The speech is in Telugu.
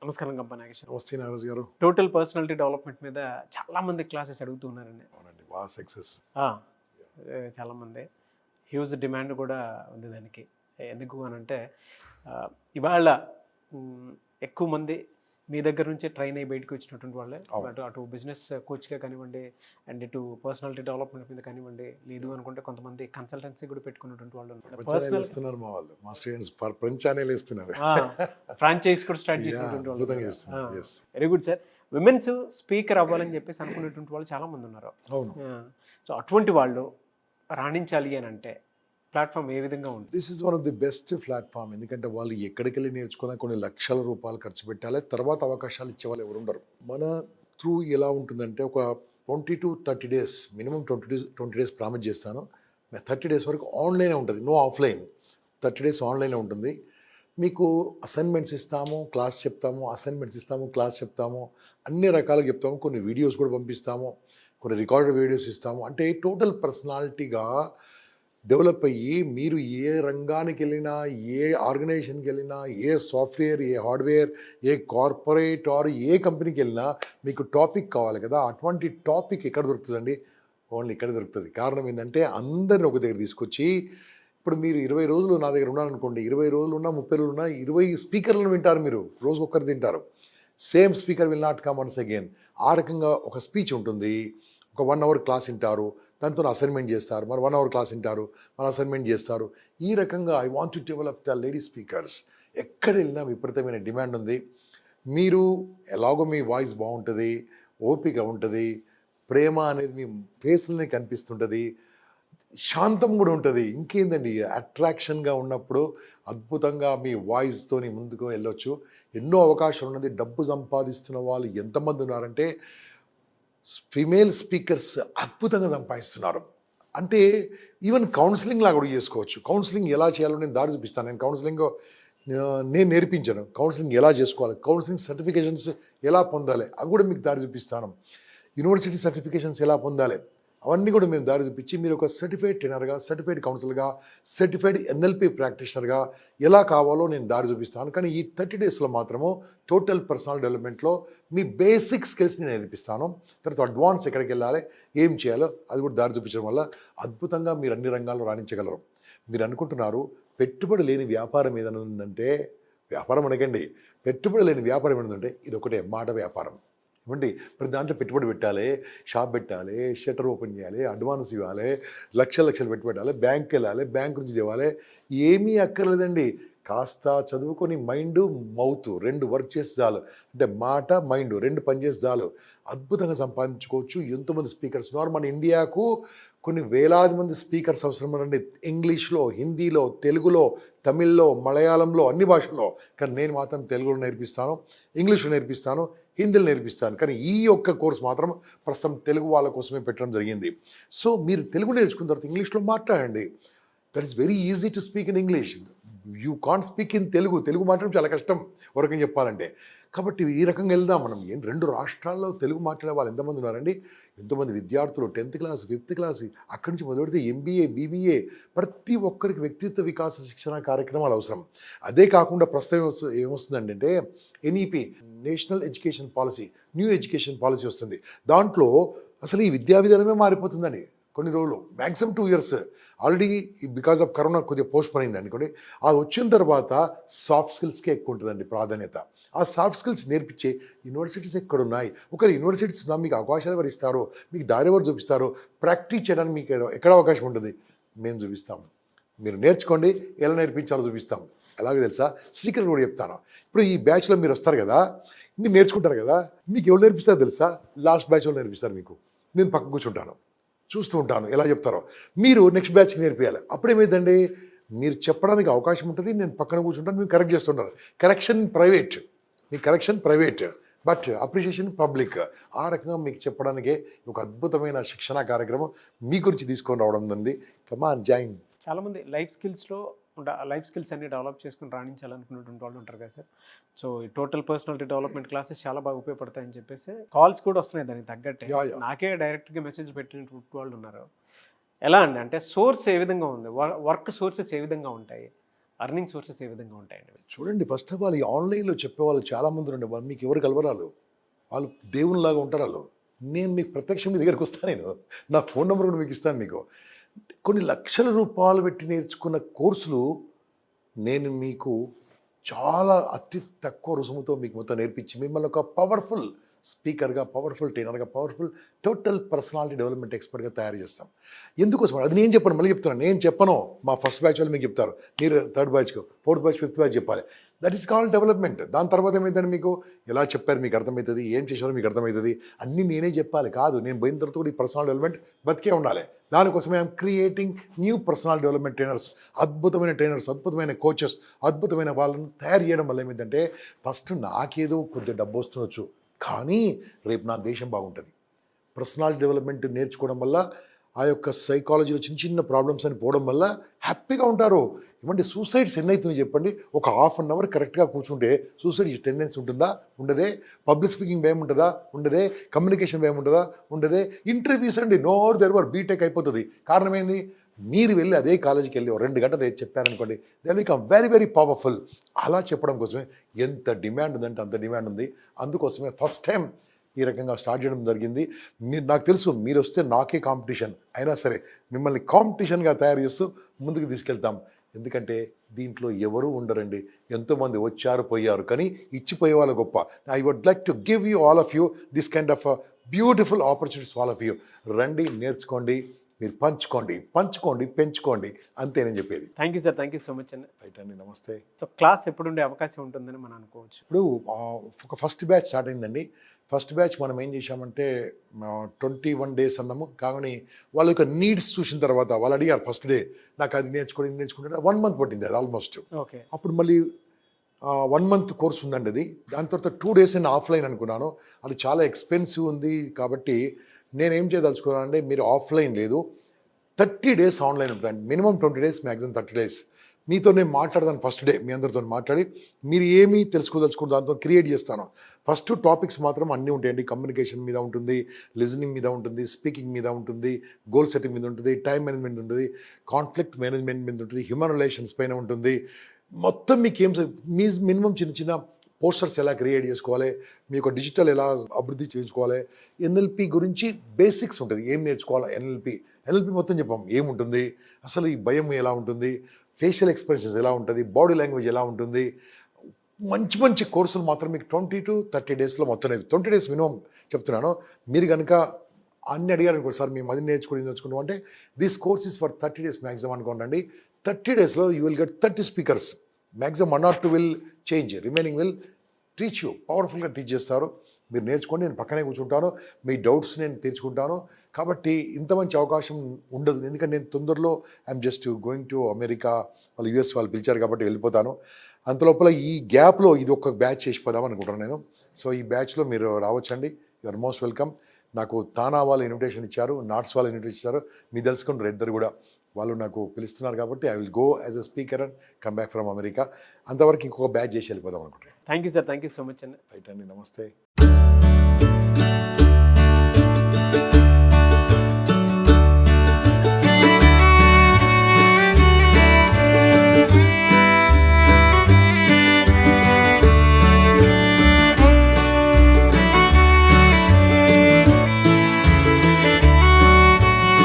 నమస్కారం గంప నాగేశ్వర. నమస్తే నాగరాజు గారు. టోటల్ పర్సనాలిటీ డెవలప్మెంట్ మీద చాలా మంది క్లాసెస్ అడుగుతున్నారండి. అవునండి, బాగా సక్సెస్. చాలా మంది హ్యూజ్ డిమాండ్ కూడా ఉంది దానికి. ఎందుకు అని అంటే ఇవాళ ఎక్కువ మంది మీ దగ్గర నుంచి ట్రైన్ అయ్యి బయటకు వచ్చినటువంటి వాళ్ళే. అటు బిజినెస్ కోచ్గా కానివ్వండి, అండ్ ఇటు పర్సనాలిటీ డెవలప్మెంట్ మీద కానివ్వండి, లేదు అనుకుంటే కొంతమంది కన్సల్టెన్సీ కూడా పెట్టుకున్నటువంటి వాళ్ళు ఇస్తున్నారు. మా స్టూడెంట్స్ ఛానల్ ఇస్తున్నారు, ఫ్రాంచైజ్ కూడా స్టార్ట్ చేసినటువంటి వాళ్ళు. Very good sir. Women's speaker అవ్వాలని చెప్పేసి అనుకునేటువంటి వాళ్ళు చాలా మంది ఉన్నారు. అవును. సో అటువంటి వాళ్ళు రాణించాలి అని అంటే ప్లాట్ఫామ్ ఏ విధంగా ఉంది? This is one of the best platform. ఎందుకంటే వాళ్ళు ఎక్కడికి వెళ్ళి నేర్చుకున్నా కొన్ని లక్షల రూపాయలు ఖర్చు పెట్టాలి, తర్వాత అవకాశాలు ఇచ్చే వాళ్ళు ఎవరు ఉండరు. మన త్రూ ఎలా ఉంటుందంటే ఒక 20 to 30 days, minimum 20 days promise చేస్తాను. 30 days వరకు ఆన్లైన్ ఉంటుంది, నో ఆఫ్లైన్. 30 days ఆన్లైన్ ఉంటుంది. మీకు అసైన్మెంట్స్ ఇస్తాము, క్లాస్ చెప్తాము, అసైన్మెంట్స్ ఇస్తాము, క్లాస్ చెప్తాము, అన్ని రకాలుగా చెప్తాము. కొన్ని వీడియోస్ కూడా పంపిస్తాము, కొన్ని రికార్డెడ్ వీడియోస్ ఇస్తాము. అంటే టోటల్ పర్సనాలిటీగా డెవలప్ అయ్యి మీరు ఏ రంగానికి వెళ్ళినా, ఏ ఆర్గనైజేషన్కి వెళ్ళినా, ఏ సాఫ్ట్వేర్, ఏ హార్డ్వేర్, ఏ కార్పొరేట్ ఆర్ ఏ కంపెనీకి వెళ్ళినా మీకు టాపిక్ కావాలి కదా. అటువంటి టాపిక్ ఎక్కడ దొరుకుతుందండి? ఓన్లీ ఇక్కడ దొరుకుతుంది. కారణం ఏంటంటే అందరిని ఒక దగ్గర తీసుకొచ్చి, ఇప్పుడు మీరు 20 రోజులు నా దగ్గర ఉన్నారనుకోండి, 20 రోజులు ఉన్నా, 30 రోజులు ఉన్నా, 20 స్పీకర్లను వింటారు మీరు. రోజు ఒక్కరు తింటారు. Same speaker will not come once again. ఆ రకంగా ఒక స్పీచ్ ఉంటుంది, ఒక 1 hour క్లాస్ వింటారు, దాంతో అసైన్మెంట్ చేస్తారు, మరి 1 hour క్లాస్ వింటారు, మరి అసైన్మెంట్ చేస్తారు. ఈ రకంగా I want to develop the lady speakers. ఎక్కడ వెళ్ళినా విపరీతమైన డిమాండ్ ఉంది. మీరు ఎలాగో మీ వాయిస్ బాగుంటుంది, ఓపిక ఉంటుంది, ప్రేమ అనేది మీ ఫేస్లోనే కనిపిస్తుంటుంది, శాంతం కూడా ఉంటుంది. ఇంకేందండి, అట్రాక్షన్గా ఉన్నప్పుడు అద్భుతంగా మీ వాయిస్తోని ముందుకు వెళ్ళొచ్చు. ఎన్నో అవకాశాలు ఉన్నది. డబ్బు సంపాదిస్తున్న వాళ్ళు ఎంతమంది ఉన్నారంటే ఫిమేల్ స్పీకర్స్ అద్భుతంగా సంపాదిస్తున్నారు. అంటే ఈవెన్ కౌన్సిలింగ్ లాగా కూడా చేసుకోవచ్చు. కౌన్సిలింగ్ ఎలా చేయాలో నేను దారి చూపిస్తాను. నేను నేర్పించాను కౌన్సిలింగ్ ఎలా చేసుకోవాలి, కౌన్సిలింగ్ సర్టిఫికేషన్స్ ఎలా పొందాలి అవి కూడా మీకు దారి చూపిస్తాను. యూనివర్సిటీ సర్టిఫికేషన్స్ ఎలా పొందాలి అవన్నీ కూడా మేము దారి చూపించి మీరు ఒక సర్టిఫైడ్ ట్రైనర్గా, సర్టిఫైడ్ కౌన్సిలర్గా, సర్టిఫైడ్ NLP ప్రాక్టీషనర్గా ఎలా కావాలో నేను దారి చూపిస్తాను. కానీ ఈ 30 daysలో మాత్రము టోటల్ పర్సనల్ డెవలప్మెంట్లో మీ బేసిక్ స్కిల్స్ని నేను నేర్పిస్తాను. తర్వాత అడ్వాన్స్ ఎక్కడికి వెళ్ళాలి, ఏం చేయాలో అది కూడా దారి చూపించడం వల్ల అద్భుతంగా మీరు అన్ని రంగాల్లో రాణించగలరు. మీరు అనుకుంటున్నారు పెట్టుబడి లేని వ్యాపారం ఏదైనా ఉందంటే, వ్యాపారం అనకండి, పెట్టుబడి లేని వ్యాపారం ఏమైందంటే ఇది ఒకటే, మాట వ్యాపారం. ఇవ్వండి, ప్రతి దాంట్లో పెట్టుబడి పెట్టాలి, షాప్ పెట్టాలి, షట్టర్ ఓపెన్ చేయాలి, అడ్వాన్స్ ఇవ్వాలి, లక్షలు పెట్టుబడి పెట్టాలి, బ్యాంక్కి వెళ్ళాలి, బ్యాంక్ నుంచి తేవాలి, ఏమీ అక్కర్లేదండి. కాస్త చదువుకొని మైండ్ మౌత్ 2 వర్క్ చేసి చాలు. అంటే మాట మైండ్ 2 పని చేసి చాలు, అద్భుతంగా సంపాదించుకోవచ్చు. ఎంతోమంది స్పీకర్స్ ఉన్నారు మన ఇండియాకు. కొన్ని వేలాది మంది స్పీకర్స్ అవసరం అండి, ఇంగ్లీష్లో, హిందీలో, తెలుగులో, తమిళ్లో, మలయాళంలో, అన్ని భాషల్లో. కానీ నేను మాత్రం తెలుగులో నేర్పిస్తాను, ఇంగ్లీష్లో నేర్పిస్తాను, హిందీలో నేర్పిస్తాను. కానీ ఈ ఒక్క కోర్స్ మాత్రం ప్రస్తుతం తెలుగు వాళ్ళ కోసమే పెట్టడం జరిగింది. సో మీరు తెలుగు నేర్చుకున్న తర్వాత ఇంగ్లీష్లో మాట్లాడండి. That is very easy to speak in English. You can't speak in Telugu. Telugu మాట్లాడడం చాలా కష్టం వరకు చెప్పాలంటే. కాబట్టి ఈ రకంగా వెళ్దాం మనం. 2 రాష్ట్రాల్లో తెలుగు మాట్లాడే వాళ్ళు ఎంతమంది ఉన్నారండి? ఎంతోమంది విద్యార్థులు 10th క్లాస్, 5th క్లాస్, అక్కడి నుంచి మొదలుపెడితే MBA, BBA, ప్రతి ఒక్కరికి వ్యక్తిత్వ వికాస శిక్షణ కార్యక్రమాలు అవసరం. అదే కాకుండా ప్రస్తుతం ఏమొస్తుందంటే NEP, national education policy, new education policy వస్తుంది. దాంట్లో అసలు ఈ విద్యా విధానమే మారిపోతుందండి. కొన్ని రోజులు, maximum 2 years. Already because of corona కొద్దిగా పోస్ట్ పోయింది అనుకోండి. అది వచ్చిన తర్వాత సాఫ్ట్ స్కిల్స్కే ఎక్కువ ఉంటుందండి ప్రాధాన్యత. ఆ సాఫ్ట్ స్కిల్స్ నేర్పించే యూనివర్సిటీస్ ఎక్కడున్నాయి? ఒకవేళ యూనివర్సిటీస్ ఉన్నా మీకు అవకాశాలు ఎవరు ఇస్తారో, మీకు దారి ఎవరు చూపిస్తారో, ప్రాక్టీస్ చేయడానికి మీకు ఎక్కడ అవకాశం ఉంటుంది? మేము చూపిస్తాము. మీరు నేర్చుకోండి, ఎలా నేర్పించాలో చూపిస్తాం. ఎలాగో తెలుసా? సీక్రెట్ కూడా చెప్తాను. ఇప్పుడు ఈ బ్యాచ్లో మీరు వస్తారు కదా, మీరు నేర్చుకుంటారు కదా, మీకు ఎవరు నేర్పిస్తారో తెలుసా? లాస్ట్ బ్యాచ్లో నేర్పిస్తారు మీకు. నేను పక్క కూర్చుంటాను, చూస్తూ ఉంటాను ఎలా చెప్తారో. మీరు నెక్స్ట్ బ్యాచ్కి నేర్పియాలి. అప్పుడేమైందండి, మీరు చెప్పడానికి అవకాశం ఉంటుంది, నేను పక్కన కూర్చుంటాను, మీరు కరెక్ట్ చేస్తుంటారు. Correction private, me correction private, but appreciation public. ఆ రకంగా మీకు చెప్పడానికే ఒక అద్భుతమైన శిక్షణ కార్యక్రమం మీ గురించి తీసుకొని రావడం ఉంది. కమాన్ జాయిన్. చాలామంది లైఫ్ స్కిల్స్ అన్ని డెవలప్ చేసుకుని రాణించాలనుకున్నటువంటి వాళ్ళు ఉంటారు కదా సార్. సో ఈ టోటల్ పర్సనాలిటీ డెవలప్మెంట్ క్లాసెస్ చాలా బాగా ఉపయోగపడతాయని చెప్పేసి కాల్స్ కూడా వస్తున్నాయి దానికి తగ్గట్టే. నాకే డైరెక్ట్గా మెసేజ్ పెట్టినటువంటి వాళ్ళు ఉన్నారు. ఎలా అండి అంటే సోర్స్ ఏ విధంగా ఉంది, వర్క్ సోర్సెస్ ఏ విధంగా ఉంటాయి, అర్నింగ్ సోర్సెస్ ఏ విధంగా ఉంటాయండి? చూడండి, ఫస్ట్ ఆఫ్ ఆల్ ఈ ఆన్లైన్లో చెప్పేవాళ్ళు చాలామంది ఉండే వాళ్ళు, మీకు ఎవరు కలవరాలు, వాళ్ళు దేవునిలాగా ఉంటారు వాళ్ళు. నేను మీకు ప్రత్యక్షం మీ దగ్గరికి వస్తాను, నేను నా ఫోన్ నెంబర్ కూడా మీకు ఇస్తాను. మీకు కొన్ని లక్షల రూపాయలు పెట్టి నేర్చుకున్న కోర్సులు నేను మీకు చాలా అతి తక్కువ రుసుముతో మీకు మొత్తం నేర్పించి మిమ్మల్ని ఒక పవర్ఫుల్ స్పీకర్గా, పవర్ఫుల్ ట్రైనర్గా, పవర్ఫుల్ టోటల్ పర్సనాలిటీ డెవలప్మెంట్ ఎక్స్పర్ట్గా తయారు చేస్తాం. ఎందుకోసం అది నేను చెప్పను, మళ్ళీ చెప్తున్నాను, నేను చెప్పను, మా ఫస్ట్ బ్యాచ్ వాళ్ళు మీకు చెప్తారు, మీరు థర్డ్ బ్యాచ్కు, ఫోర్త్ బ్యాచ్, ఫిఫ్త్ బ్యాచ్ చెప్పాలి. That is called development. దాని తర్వాత ఏమైందని మీకు ఎలా చెప్పారు మీకు అర్థమవుతుంది, ఏం చేశారో మీకు అర్థమవుతుంది, అన్నీ నేనే చెప్పాలి కాదు. నేను పోయిన తర్వాత కూడా ఈ పర్సనల్ డెవలప్మెంట్ బతికే ఉండాలి. దానికోసమే I'm creating new personal development trainers, అద్భుతమైన ట్రైనర్స్, అద్భుతమైన కోచెస్, అద్భుతమైన వాళ్ళని తయారు చేయడం వల్ల ఏమైందంటే ఫస్ట్ నాకేదో కొద్దిగా డబ్బు వస్తుండొచ్చు, కానీ రేపు నా దేశం బాగుంటుంది. పర్సనల్ డెవలప్మెంట్ నేర్చుకోవడం వల్ల ఆ యొక్క సైకాలజీలో చిన్న చిన్న ప్రాబ్లమ్స్ అని పోవడం వల్ల హ్యాపీగా ఉంటారు. ఏమంటే సూసైడ్స్ ఎన్ని అవుతుంది చెప్పండి? ఒక హాఫ్ అన్ అవర్ కరెక్ట్గా కూర్చుంటే సూసైడ్ టెండెన్సీ ఉంటుందా? ఉండదే. పబ్లిక్ స్పీకింగ్ భయం ఉంటుందా? ఉండదే. కమ్యూనికేషన్ భయం ఉంటుందా? ఉండదే. ఇంటర్వ్యూస్ అండి నోరు తెరవరు, బీటెక్ అయిపోతుంది. కారణం ఏంది? మీరు వెళ్ళి అదే కాలేజీకి వెళ్ళి 2 గంటలు చెప్పారనుకోండి, they become very very powerful. అలా చెప్పడం కోసమే ఎంత డిమాండ్ ఉందంటే అంత డిమాండ్ ఉంది. అందుకోసమే ఫస్ట్ టైం ఈ రకంగా స్టార్ట్ చేయడం జరిగింది. మీరు నాకు తెలుసు మీరు వస్తే నాకే కాంపిటీషన్ అయినా సరే మిమ్మల్ని కాంపిటీషన్గా తయారు చేస్తూ ముందుకు తీసుకెళ్తాం. ఎందుకంటే దీంట్లో ఎవరు ఉండరండి, ఎంతోమంది వచ్చారు పోయారు, కానీ ఇచ్చిపోయే వాళ్ళు గొప్ప. I would like to give you all of you this kind of beautiful opportunities all of you. రండి, నేర్చుకోండి, మీరు పంచుకోండి, పెంచుకోండి, అంతే నేను చెప్పేది. Thank you sir, thank you so much అండి. రైట్ అండి, నమస్తే. సో క్లాస్ ఎప్పుడు ఉండే అవకాశం ఉంటుందని మనం అనుకోవచ్చు? ఇప్పుడు ఒక ఫస్ట్ బ్యాచ్ స్టార్ట్ అయిందండి. ఫస్ట్ బ్యాచ్ మనం ఏం చేశామంటే 21 days అన్నాము. కానీ వాళ్ళ యొక్క నీడ్స్ చూసిన తర్వాత వాళ్ళు అడిగారు ఫస్ట్ డే, నాకు అది నేర్చుకోండి, ఇది నేర్చుకుంటే 1 month పట్టింది అది ఆల్మోస్ట్. ఓకే. అప్పుడు మళ్ళీ 1 month కోర్స్ ఉందండి అది. దాని తర్వాత 2 days నేను ఆఫ్లైన్ అనుకున్నాను. అది చాలా ఎక్స్పెన్సివ్ ఉంది కాబట్టి నేనేం చేయదలుచుకున్నాను అంటే, మీరు ఆఫ్లైన్ లేదు, 30 days ఆన్లైన్ ఉంటుంది. Minimum 20 days, maximum 30 days. మీతో నేను మాట్లాడదాను ఫస్ట్ డే, మీ అందరితో మాట్లాడి మీరు ఏమీ తెలుసుకోదలుచుకుని దాంతో క్రియేట్ చేస్తాను. ఫస్ట్ టాపిక్స్ మాత్రం అన్నీ ఉంటాయండి. కమ్యూనికేషన్ మీద ఉంటుంది, లిజనింగ్ మీద ఉంటుంది, స్పీకింగ్ మీద ఉంటుంది, గోల్ సెట్టింగ్ మీద ఉంటుంది, టైం మేనేజ్మెంట్ ఉంటుంది, కాన్ఫ్లిక్ట్ మేనేజ్మెంట్ మీద ఉంటుంది, హ్యూమన్ రిలేషన్స్ పైన ఉంటుంది. మొత్తం మీకు ఏం మీ మినిమం చిన్న చిన్న పోస్టర్స్ ఎలా క్రియేట్ చేసుకోవాలి, మీకు డిజిటల్ ఎలా అభివృద్ధి చేసుకోవాలి, ఎన్ఎల్పి గురించి బేసిక్స్ ఉంటుంది, ఏం నేర్చుకోవాలి, ఎన్ఎల్పి మొత్తం చెప్పాం. ఏముంటుంది అసలు, ఈ భయం ఎలా ఉంటుంది, ఫేషియల్ ఎక్స్ప్రెషన్స్ ఎలా ఉంటుంది, బాడీ లాంగ్వేజ్ ఎలా ఉంటుంది, మంచి మంచి కోర్సులు మాత్రం మీకు 20 to 30 daysలో మొత్తం 20 days మినిమం చెప్తున్నాను. మీరు కనుక అన్ని అడిగారు అనుకోండి, సార్ మేము అది నేర్చుకుంటాం అంటే, this course is for 30 days maximum అనుకోండి. 30 daysలో you will get 30 speakers. Maximum 1 or 2 will change, remaining will teach you, పవర్ఫుల్గా టీచ్ చేస్తారు. మీరు నేర్చుకోండి, నేను పక్కనే కూర్చుంటాను, మీ డౌట్స్ నేను తీర్చుకుంటాను. కాబట్టి ఇంత మంచి అవకాశం ఉండదు, ఎందుకంటే నేను తొందరలో I'm just going to America, వాళ్ళు యూఎస్ వాళ్ళు పిలిచారు కాబట్టి వెళ్ళిపోతాను. అంతలోపల ఈ గ్యాప్లో ఇది ఒక బ్యాచ్ చేసిపోదాం అనుకుంటున్నాను నేను. సో ఈ బ్యాచ్లో మీరు రావచ్చండి, యు ఆర్ మోస్ట్ వెల్కమ్. నాకు తానా వాళ్ళు ఇన్విటేషన్ ఇచ్చారు, నాట్స్ వాళ్ళు ఇన్విటేషన్ ఇచ్చారు, మీరు తెలుసుకుంటారు ఇద్దరు కూడా. వాళ్ళు నాకు పిలుస్తున్నారు కాబట్టి I will go as a speaker and come back from America. అంతవరకు ఇంకొక బ్యాచ్ చేసి వెళ్ళిపోదాం అనుకుంటున్నాను. Thank you sir, thank you so much అండి. రైట్ అండి, నమస్తే.